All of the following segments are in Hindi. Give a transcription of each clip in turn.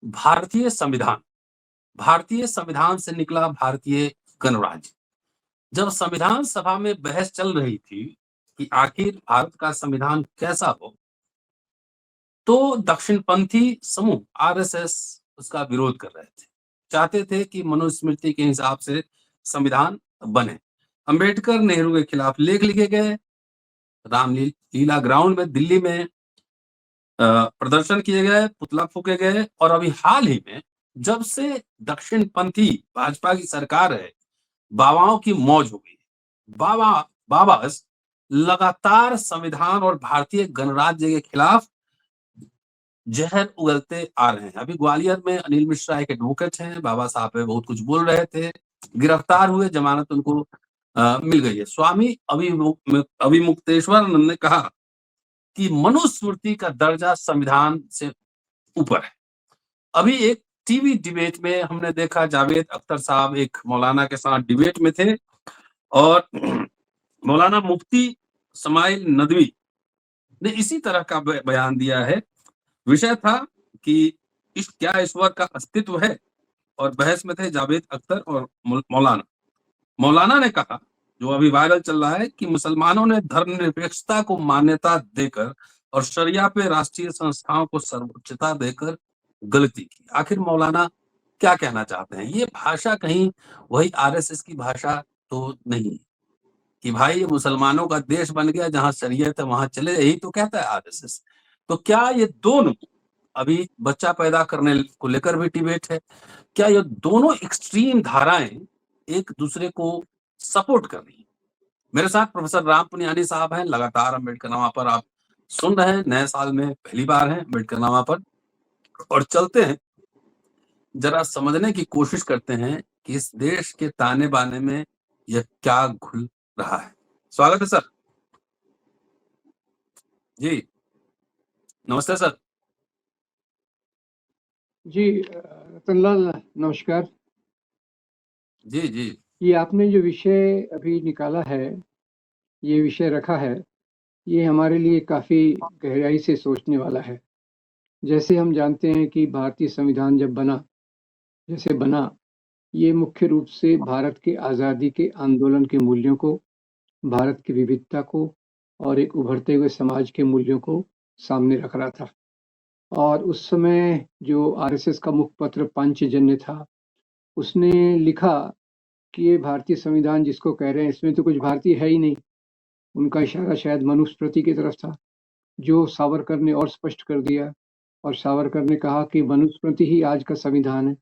भारतीय संविधान, भारतीय संविधान से निकला भारतीय गणराज्य। जब संविधान सभा में बहस चल रही थी कि आखिर भारत का संविधान कैसा हो, तो दक्षिणपंथी समूह आरएसएस उसका विरोध कर रहे थे। चाहते थे कि मनुस्मृति के हिसाब से संविधान बने। अंबेडकर, नेहरू के खिलाफ लेख लिखे गए। रामलीला ग्राउंड में दिल्ली में प्रदर्शन किए गए, पुतला फूके गए और अभी हाल ही में जब से दक्षिणपंथी भाजपा की सरकार है, बाबाओं की मौज हो गई। बाबास लगातार संविधान और भारतीय गणराज्य के खिलाफ जहर उगलते आ रहे हैं। अभी ग्वालियर में अनिल मिश्रा एक एडवोकेट हैं, बाबा साहब पे बहुत कुछ बोल रहे थे, गिरफ्तार हुए, जमानत उनको मिल गई है। स्वामी अभिमुक्तेश्वरानंद ने कहा कि मनुस्मृति का दर्जा संविधान से ऊपर है। अभी एक टीवी डिबेट में हमने देखा, जावेद अख्तर साहब एक मौलाना के साथ डिबेट में थे और मौलाना मुफ्ती समाइल नदवी ने इसी तरह का बयान दिया है। विषय था कि क्या ईश्वर का अस्तित्व है, और बहस में थे जावेद अख्तर और मौलाना ने कहा, जो अभी वायरल चल रहा है, कि मुसलमानों ने धर्मनिरपेक्षता को मान्यता देकर और शरिया पे राष्ट्रीय संस्थाओं को सर्वोच्चता देकर गलती की। आखिर मौलाना क्या कहना चाहते हैं? ये भाषा कहीं वही आरएसएस की भाषा तो नहीं कि भाई ये मुसलमानों का देश बन गया, जहां शरीयत है वहां चले, यही तो कहता है आरएसएस। तो क्या ये दोनों, अभी बच्चा पैदा करने को लेकर भी डिबेट है, क्या ये दोनों एक्सट्रीम धाराएं एक दूसरे को सपोर्ट कर रही है? मेरे साथ प्रोफेसर राम पुनियानी साहब हैं, लगातार अम्बेडकरनामा पर आप सुन रहे हैं, नए साल में पहली बार है अम्बेडकरनामा पर, और चलते हैं जरा समझने की कोशिश करते हैं कि इस देश के ताने बाने में यह क्या घुल रहा है। स्वागत है सर। जी नमस्ते सर। जी रतनलाल नमस्कार। जी जी, ये आपने जो विषय अभी निकाला है, ये विषय रखा है, ये हमारे लिए काफ़ी गहराई से सोचने वाला है। जैसे हम जानते हैं कि भारतीय संविधान जब बना, ये मुख्य रूप से भारत के आज़ादी के आंदोलन के मूल्यों को, भारत की विविधता को और एक उभरते हुए समाज के मूल्यों को सामने रख रहा था। और उस समय जो आरएसएस का मुखपत्र पांचजन्य था, उसने लिखा कि ये भारतीय संविधान जिसको कह रहे हैं, इसमें तो कुछ भारतीय है ही नहीं। उनका इशारा शायद मनुस्मृति की तरफ था, जो सावरकर ने और स्पष्ट कर दिया, और सावरकर ने कहा कि मनुस्मृति ही आज का संविधान है।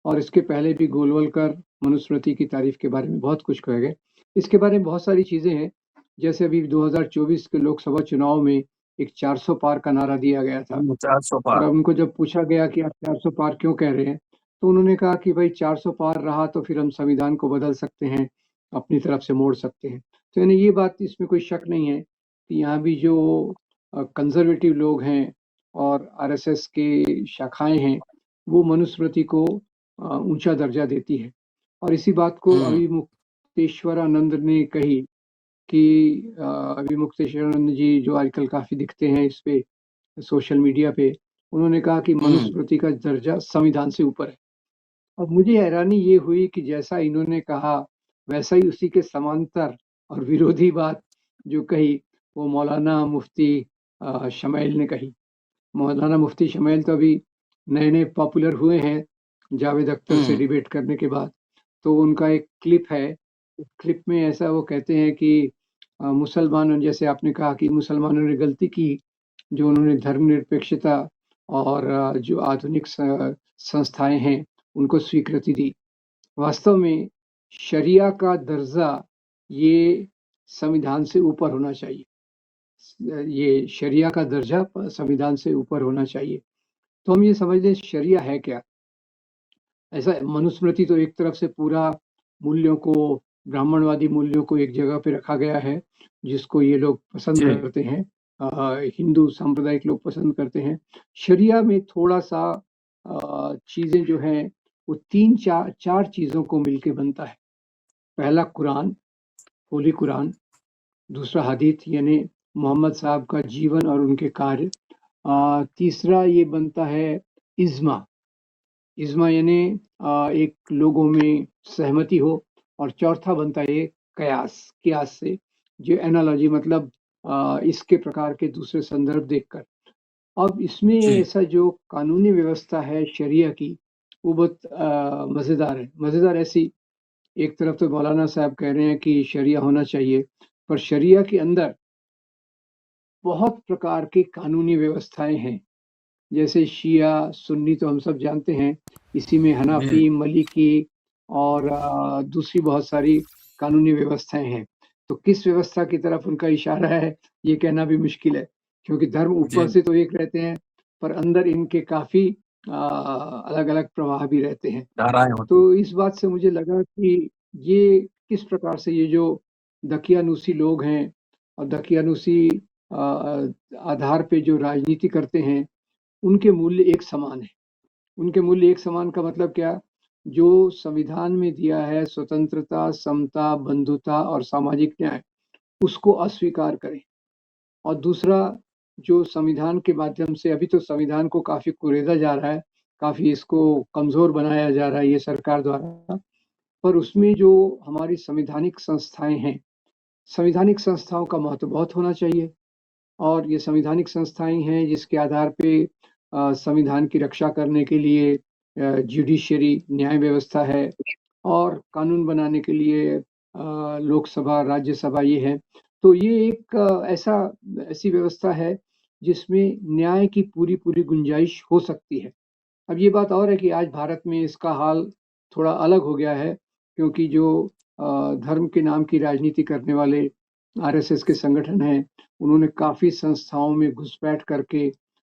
और इसके पहले भी गोलवलकर मनुस्मृति की तारीफ के बारे में बहुत कुछ कहे गए। इसके बारे में बहुत सारी चीजें हैं, जैसे अभी 2024 के लोकसभा चुनाव में एक 400 पार का नारा दिया गया था। 400 और पार। उनको जब पूछा गया कि आप 400 पार क्यों कह रहे हैं, तो उन्होंने कहा कि भाई 400 पार रहा तो फिर हम संविधान को बदल सकते हैं, अपनी तरफ से मोड़ सकते हैं। तो यानी ये बात, इसमें कोई शक नहीं है कि यहाँ भी जो कंजर्वेटिव लोग हैं और आरएसएस के शाखाएं हैं, वो मनुस्मृति को ऊंचा दर्जा देती है। और इसी बात को अभिमुक्तेश्वरानंद ने कही कि अभिमुक्तेश्वरानंद जी जो आजकल काफी दिखते हैं इस पे सोशल मीडिया पे, उन्होंने कहा कि मनुस्मृति का दर्जा संविधान से ऊपर है। अब मुझे हैरानी ये हुई कि जैसा इन्होंने कहा, वैसा ही उसी के समांतर और विरोधी बात जो कही, वो मौलाना मुफ्ती शमाइल ने कही। मौलाना मुफ्ती शमाइल तो अभी नए नए पॉपुलर हुए हैं जावेद अख्तर से डिबेट करने के बाद। तो उनका एक क्लिप है, उस क्लिप में ऐसा वो कहते हैं कि मुसलमानों, जैसे आपने कहा कि मुसलमानों ने गलती की, जो उन्होंने धर्मनिरपेक्षता और जो आधुनिक संस्थाएं हैं उनको स्वीकृति दी। वास्तव में शरिया का दर्जा ये संविधान से ऊपर होना चाहिए। ये शरिया का दर्जा संविधान से ऊपर होना चाहिए। तो हम ये समझ लें शरिया है क्या। ऐसा मनुस्मृति तो एक तरफ से पूरा मूल्यों को, ब्राह्मणवादी मूल्यों को एक जगह पे रखा गया है, जिसको ये लोग पसंद करते हैं, हिंदू सांप्रदायिक लोग पसंद करते हैं। शरिया में थोड़ा सा चीजें जो हैं वो चार चीजों को मिलके बनता है। पहला कुरान, होली कुरान। दूसरा हदीथ यानी मोहम्मद साहब का जीवन और उनके कार्य। तीसरा ये बनता है इज्मा, इज्मा यानी एक लोगों में सहमति हो, और चौथा बनता है ये कियास से, जो एनालॉजी मतलब इसके प्रकार के दूसरे संदर्भ देखकर। अब इसमें जी ऐसा जो कानूनी व्यवस्था है शरिया की, वो बहुत मज़ेदार है। मज़ेदार ऐसी, एक तरफ तो मौलाना साहब कह रहे हैं कि शरिया होना चाहिए, पर शरिया के अंदर बहुत प्रकार की कानूनी व्यवस्थाएं हैं। जैसे शिया, सुन्नी तो हम सब जानते हैं, इसी में हनाफी, बिल्कुल मलिकी और दूसरी बहुत सारी कानूनी व्यवस्थाएं हैं। तो किस व्यवस्था की तरफ उनका इशारा है, ये कहना भी मुश्किल है, क्योंकि धर्म ऊपर जी से तो एक रहते हैं, पर अंदर इनके काफ़ी अलग-अलग प्रवाह भी रहते हैं। धाराएं होती हैं। तो इस बात से मुझे लगा कि ये किस प्रकार से ये जो दकियानूसी लोग हैं और दकियानूसी आधार पे जो राजनीति करते हैं, उनके मूल्य एक समान है। उनके मूल्य एक समान का मतलब क्या? जो संविधान में दिया है स्वतंत्रता, समता, बंधुता और सामाजिक न्याय, उसको अस्वीकार करें। और दूसरा, जो संविधान के माध्यम से, अभी तो संविधान को काफ़ी कुरेदा जा रहा है, काफ़ी इसको कमज़ोर बनाया जा रहा है ये सरकार द्वारा, पर उसमें जो हमारी संवैधानिक संस्थाएँ हैं, संवैधानिक संस्थाओं का महत्व बहुत होना चाहिए। और ये संवैधानिक संस्थाएँ हैं जिसके आधार पे संविधान की रक्षा करने के लिए जुडिशरी न्याय व्यवस्था है, और कानून बनाने के लिए लोकसभा, राज्यसभा ये है। तो ये एक ऐसी व्यवस्था है जिसमें न्याय की पूरी-पूरी गुंजाइश हो सकती है। अब ये बात और है कि आज भारत में इसका हाल थोड़ा अलग हो गया है, क्योंकि जो धर्म के नाम की राजनीति करने वाले आरएसएस के संगठन हैं, उन्होंने काफ़ी संस्थाओं में घुसपैठ करके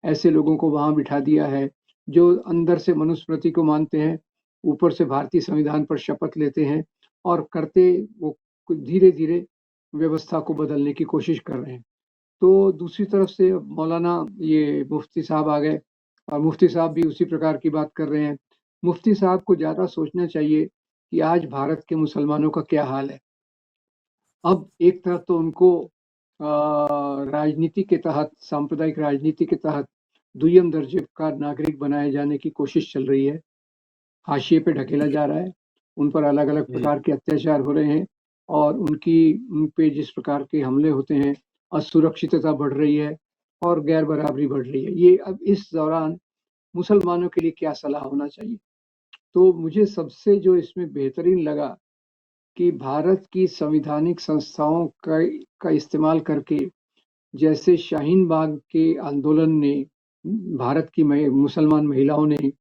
ऐसे लोगों को वहाँ बिठा दिया है, जो अंदर से मनुस्मृति को मानते हैं, ऊपर से भारतीय संविधान पर शपथ लेते हैं, और करते वो धीरे-धीरे व्यवस्था को बदलने की कोशिश कर रहे हैं। तो दूसरी तरफ से मौलाना ये मुफ्ती साहब आ गए, और मुफ्ती साहब भी उसी प्रकार की बात कर रहे हैं। मुफ्ती साहब को ज़्यादा सोचना चाहिए कि आज भारत के मुसलमानों का क्या हाल है। अब एक तरफ तो उनको राजनीति के तहत, सांप्रदायिक राजनीति के तहत दुय्यम दर्जे का नागरिक बनाए जाने की कोशिश चल रही है, हाशिए पे ढकेला जा रहा है, उन पर अलग-अलग जी प्रकार के अत्याचार हो रहे हैं, और उन पे जिस प्रकार के हमले होते हैं, असुरक्षितता बढ़ रही है और गैर बराबरी बढ़ रही है। ये अब इस दौरान मुसलमानों के लिए क्या सलाह होना चाहिए? तो मुझे सबसे जो इसमें बेहतरीन लगा कि भारत की संवैधानिक संस्थाओं का इस्तेमाल करके, जैसे शाहीन बाग के आंदोलन ने, भारत की मुसलमान महिलाओं ने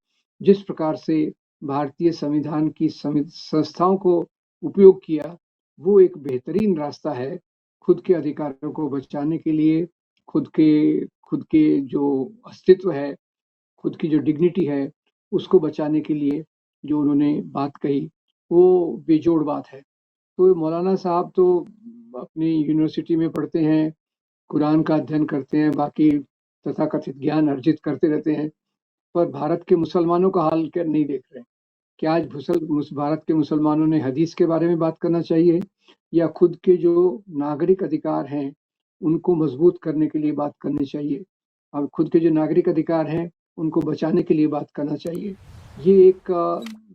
जिस प्रकार से भारतीय संविधान की संस्थाओं को उपयोग किया, वो एक बेहतरीन रास्ता है खुद के अधिकारों को बचाने के लिए, खुद के जो अस्तित्व है, खुद की जो डिग्निटी है, उसको बचाने के लिए जो उन्होंने बात कही, वो बेजोड़ बात है। तो मौलाना साहब तो अपनी यूनिवर्सिटी में पढ़ते हैं, कुरान का अध्ययन करते हैं, बाकी तथाकथित ज्ञान अर्जित करते रहते हैं, पर भारत के मुसलमानों का हाल क्या नहीं देख रहे हैं। क्या आज भारत के मुसलमानों ने हदीस के बारे में बात करना चाहिए, या खुद के जो नागरिक अधिकार हैं, उनको मजबूत करने के लिए बात करनी चाहिए? और खुद के जो नागरिक अधिकार हैं, उनको बचाने के लिए बात करना चाहिए। ये एक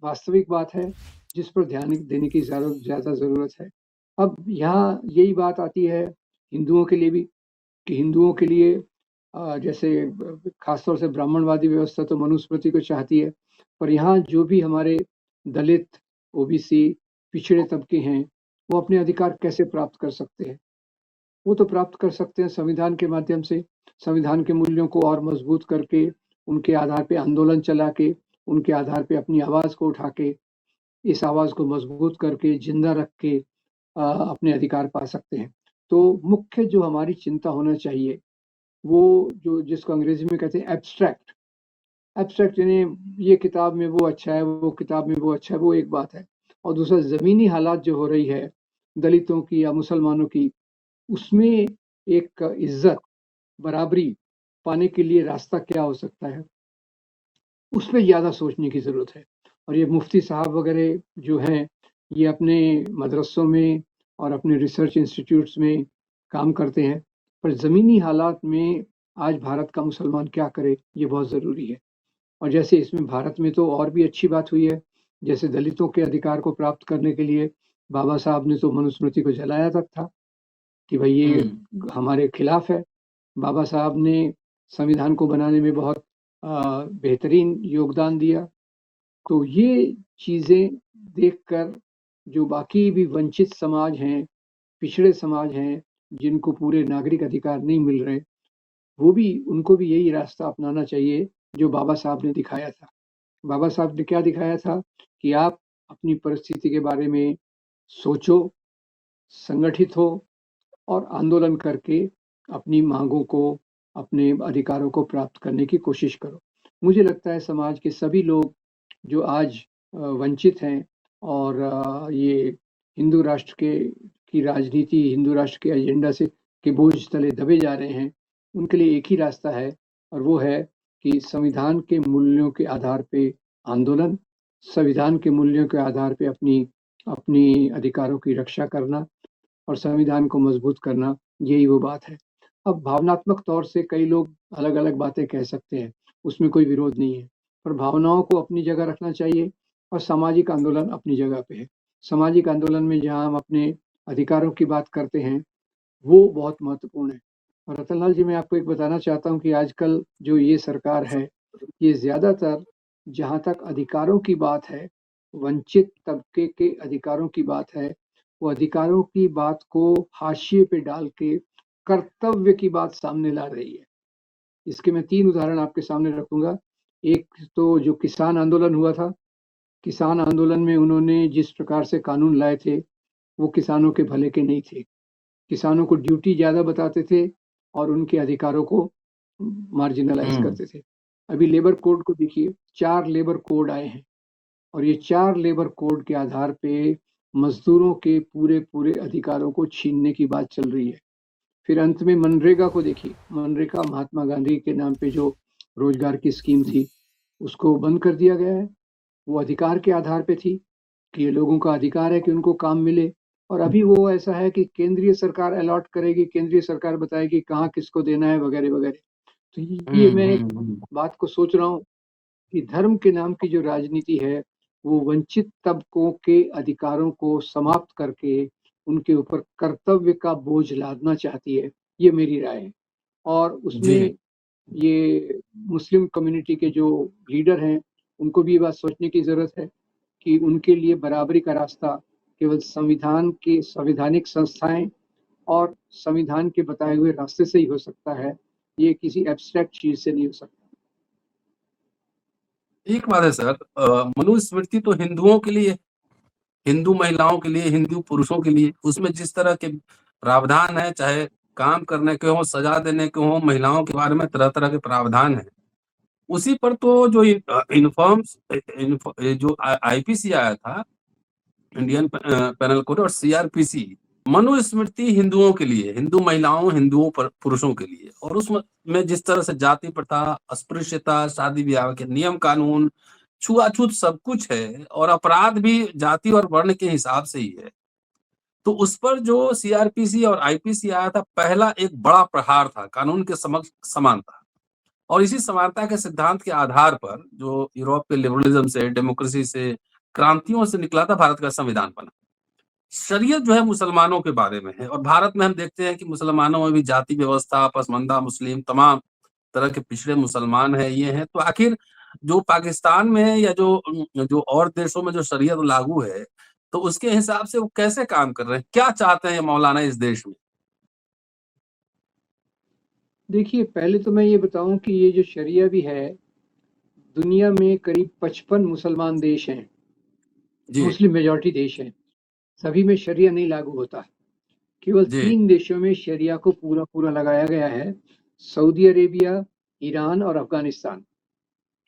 वास्तविक बात है, जिस पर ध्यान देने की ज़्यादा ज़रूरत है। अब यहाँ यही बात आती है हिंदुओं के लिए भी, कि हिंदुओं के लिए जैसे खासतौर से ब्राह्मणवादी व्यवस्था तो मनुस्मृति को चाहती है, पर यहाँ जो भी हमारे दलित, ओबीसी, पिछड़े तबके हैं, वो अपने अधिकार कैसे प्राप्त कर सकते हैं? वो तो प्राप्त कर सकते हैं संविधान के माध्यम से, संविधान के मूल्यों को और मजबूत करके, उनके आधार पे आंदोलन चला के, उनके आधार पे अपनी आवाज़ को उठा के, इस आवाज़ को मजबूत करके, जिंदा रख के अपने अधिकार पा सकते हैं। तो मुख्य जो हमारी चिंता होना चाहिए, वो जो जिसको अंग्रेजी में कहते हैं एब्स्ट्रैक्ट, एब्स्ट्रैक्ट यानी ये किताब में वो अच्छा है, वो किताब में वो अच्छा है, वो एक बात है। और दूसरा, ज़मीनी हालात जो हो रही है, दलितों की या मुसलमानों की, उसमें एक इज़्ज़त, बराबरी पाने के लिए रास्ता क्या हो सकता है, उस पे ज़्यादा सोचने की ज़रूरत है। और ये मुफ्ती साहब वगैरह जो हैं, ये अपने मदरसों में और अपने रिसर्च इंस्टीट्यूट्स में काम करते हैं, पर ज़मीनी हालात में आज भारत का मुसलमान क्या करे, ये बहुत ज़रूरी है। और जैसे इसमें भारत में तो और भी अच्छी बात हुई है, जैसे दलितों के अधिकार को प्राप्त करने के लिए बाबा साहब ने तो मनुस्मृति को जलाया तक था कि भाई ये हमारे खिलाफ है। बाबा साहब ने संविधान को बनाने में बहुत बेहतरीन योगदान दिया। तो ये चीजें देखकर जो बाकी भी वंचित समाज हैं, पिछड़े समाज हैं, जिनको पूरे नागरिक अधिकार नहीं मिल रहे, वो भी उनको भी यही रास्ता अपनाना चाहिए जो बाबा साहब ने दिखाया था। बाबा साहब ने क्या दिखाया था कि आप अपनी परिस्थिति के बारे में सोचो, संगठित हो और आंदोलन करके अपनी मांगों को, अपने अधिकारों को प्राप्त करने की कोशिश करो। मुझे लगता है समाज के सभी लोग जो आज वंचित हैं और ये हिंदू राष्ट्र की राजनीति, हिंदू राष्ट्र के एजेंडा से के बोझ तले दबे जा रहे हैं, उनके लिए एक ही रास्ता है और वो है कि संविधान के मूल्यों के आधार पे आंदोलन, संविधान के मूल्यों के आधार पे अपनी अधिकारों की रक्षा करना और संविधान को मजबूत करना, यही वो बात है। अब भावनात्मक तौर से कई लोग अलग-अलग बातें कह सकते हैं, उसमें कोई विरोध नहीं है, पर भावनाओं को अपनी जगह रखना चाहिए और सामाजिक आंदोलन अपनी जगह पे है। सामाजिक आंदोलन में जहाँ हम अपने अधिकारों की बात करते हैं, वो बहुत महत्वपूर्ण है। और रतनलाल जी, मैं आपको एक बताना चाहता हूँ कि आजकल जो ये सरकार है, ये ज़्यादातर जहाँ तक अधिकारों की बात है, वंचित तबके के अधिकारों की बात है, वो अधिकारों की बात को हाशिए पे डाल के कर्तव्य की बात सामने ला रही है। इसके मैं 3 उदाहरण आपके सामने रखूँगा। एक तो जो किसान आंदोलन हुआ था, किसान आंदोलन में उन्होंने जिस प्रकार से कानून लाए थे, वो किसानों के भले के नहीं थे। किसानों को ड्यूटी ज़्यादा बताते थे और उनके अधिकारों को मार्जिनलाइज़ करते थे। अभी लेबर कोड को देखिए, 4 लेबर कोड आए हैं और ये 4 लेबर कोड के आधार पे मज़दूरों के पूरे अधिकारों को छीनने की बात चल रही है। फिर अंत में मनरेगा को देखिए, मनरेगा महात्मा गांधी के नाम पे जो रोजगार की स्कीम थी, उसको बंद कर दिया गया है। वो अधिकार के आधार पे थी कि ये लोगों का अधिकार है कि उनको काम मिले और अभी वो ऐसा है कि केंद्रीय सरकार अलॉट करेगी, केंद्रीय सरकार बताएगी कहाँ किसको देना है वगैरह-वगैरह। तो ये मैं एक बात को सोच रहा हूँ कि धर्म के नाम की जो राजनीति है, वो वंचित तबकों के अधिकारों को समाप्त करके उनके ऊपर कर्तव्य का बोझ लादना चाहती है, ये मेरी राय है। और उसमें ये मुस्लिम कम्युनिटी के जो लीडर हैं, उनको भी ये बात सोचने की ज़रूरत है कि उनके लिए बराबरी का रास्ता केवल संविधान की संवैधानिक संस्थाएं और संविधान के बताए हुए रास्ते से ही हो सकता है, ये किसी एब्स्ट्रैक्ट चीज से नहीं हो सकता। एक बात है सर, मनुस्मृति तो हिंदुओं के लिए, हिंदू महिलाओं के लिए, हिंदू पुरुषों के लिए, उसमें जिस तरह के प्रावधान है, चाहे काम करने के हो, सजा देने के हो, महिलाओं के बारे में तरह-तरह के प्रावधान है। उसी पर तो जो जो आईपीसी आया था, इंडियन पेनल कोड, और सीआरपीसी, मनुस्मृति हिंदुओं के लिए, हिंदू महिलाओं, हिंदुओं पुरुषों के लिए, और उसमें जिस तरह से जाति प्रथा, अस्पृश्यता, शादी ब्याह के नियम कानून, छुआछूत सब कुछ है, और अपराध भी जाति और वर्ण के हिसाब से ही है। तो उस पर जो सीआरपीसी और आईपीसी आया था, पहला एक बड़ा प्रहार था, कानून के समक्ष समानता। और इसी समानता के सिद्धांत के आधार पर जो यूरोप के लिबरलिज्म से, डेमोक्रेसी से, क्रांतियों से निकला था, भारत का संविधान बना। शरीयत जो है मुसलमानों के बारे में है, और भारत में हम देखते हैं कि मुसलमानों में भी जाति व्यवस्था, पसमानदा मुस्लिम, तमाम तरह के पिछड़े मुसलमान है, ये है। तो आखिर जो पाकिस्तान में है या जो और देशों में जो शरीयत लागू है, तो उसके हिसाब से वो कैसे काम कर रहे हैं? क्या चाहते हैं मौलाना इस देश में? देखिए, पहले तो मैं ये बताऊं कि ये जो शरिया भी है, दुनिया में करीब 55 मुसलमान देश हैं, मुस्लिम मेजॉरिटी देश हैं, सभी में शरिया नहीं लागू होता। केवल 3 देशों में शरिया को पूरा लगाया गया है, सऊदी अरेबिया, ईरान और अफगानिस्तान।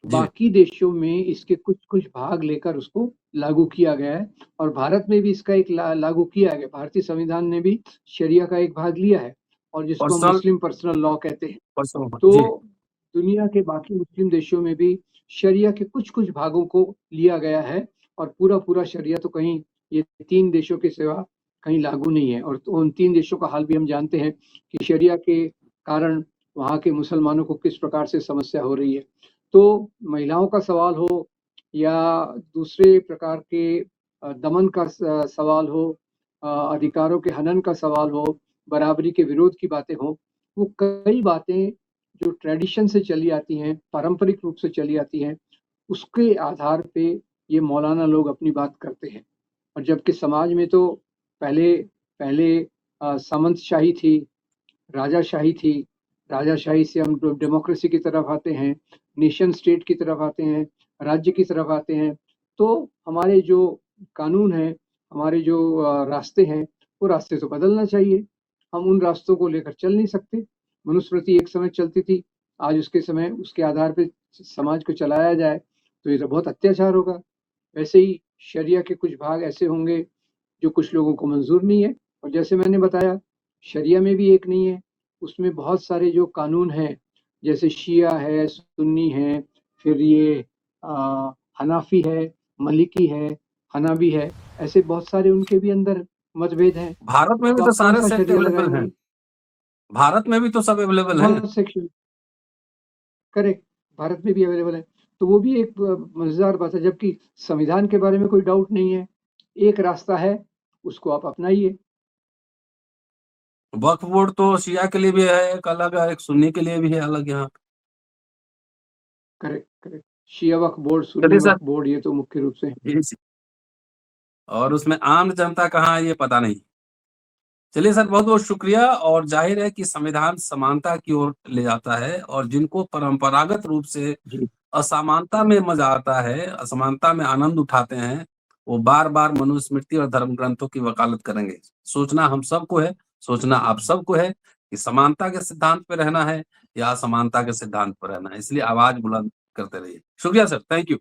बाकी देशों में इसके कुछ भाग लेकर उसको लागू किया गया है और भारत में भी इसका एक लागू किया गया। भारतीय संविधान ने भी शरिया का एक भाग लिया है और जिसको हम मुस्लिम पर्सनल लॉ कहते हैं। तो दुनिया के बाकी मुस्लिम देशों में भी शरिया के कुछ भागों को लिया गया है और पूरा शरिया तो कहीं ये 3 देशों के सिवा कहीं लागू नहीं है। और तो उन 3 देशों का हाल भी हम जानते हैं कि शरिया के कारण वहाँ के मुसलमानों को किस प्रकार से समस्या हो रही है। तो महिलाओं का सवाल हो या दूसरे प्रकार के दमन का सवाल हो, अधिकारों के हनन का सवाल हो, बराबरी के विरोध की बातें हो, वो कई बातें जो ट्रेडिशन से चली आती हैं, पारंपरिक रूप से चली आती हैं, उसके आधार पे ये मौलाना लोग अपनी बात करते हैं। और जबकि समाज में तो पहले सामंतशाही थी, राजाशाही थी, राजाशाही से हम डेमोक्रेसी की तरफ आते हैं, नेशन स्टेट की तरफ आते हैं, राज्य की तरफ आते हैं। तो हमारे जो कानून हैं, हमारे जो रास्ते हैं, वो रास्ते तो बदलना चाहिए। हम उन रास्तों को लेकर चल नहीं सकते। मनुस्मृति एक समय चलती थी, आज उसके आधार पे समाज को चलाया जाए तो ये तो बहुत अत्याचार होगा। वैसे ही शरिया के कुछ भाग ऐसे होंगे जो कुछ लोगों को मंजूर नहीं है, और जैसे मैंने बताया शरिया में भी एक नहीं है, उसमें बहुत सारे जो कानून हैं, जैसे शिया है, सुन्नी है, फिर ये हनाफी है, मलिकी है, हनाबी है, ऐसे बहुत सारे उनके भी अंदर मतभेद हैं। भारत में भी तो तो आप कौन सारे सा सेक्ट शरिया अवेलेबल हैं। लगाएंगे? भारत में भी तो सब अवेलेबल हैं। बहुत सेक्शन, करेक्ट, भारत में भी अवेलेबल है। तो वो भी एक मजेदार बात है, जबकि संविधान के बारे में कोई डाउट नहीं है, एक रास्ता है, उसको आप अपनाइए। वक्फ बोर्ड तो शिया के लिए भी है एक अलग, एक सुन्नी के लिए भी है अलग यहाँ। Correct correct, Shia Waqf board, Sunni चलिए सर। वक्फ बोर्ड, ये तो मुख्य रूप से है। और उसमें आम जनता कहाँ है ये पता नहीं। चलिए सर, बहुत बहुत शुक्रिया। और जाहिर है कि संविधान समानता की ओर ले जाता है, और जिनको परंपरागत रूप से जी, असमानता में मजा आता है, असमानता में आनंद उठाते हैं, वो बार बार मनुस्मृति और धर्म ग्रंथों की वकालत करेंगे। सोचना हम सबको है, सोचना आप सबको है कि समानता के सिद्धांत पे रहना है या असमानता के सिद्धांत पर रहना है। इसलिए आवाज बुलंद करते रहिए। शुक्रिया सर, थैंक यू।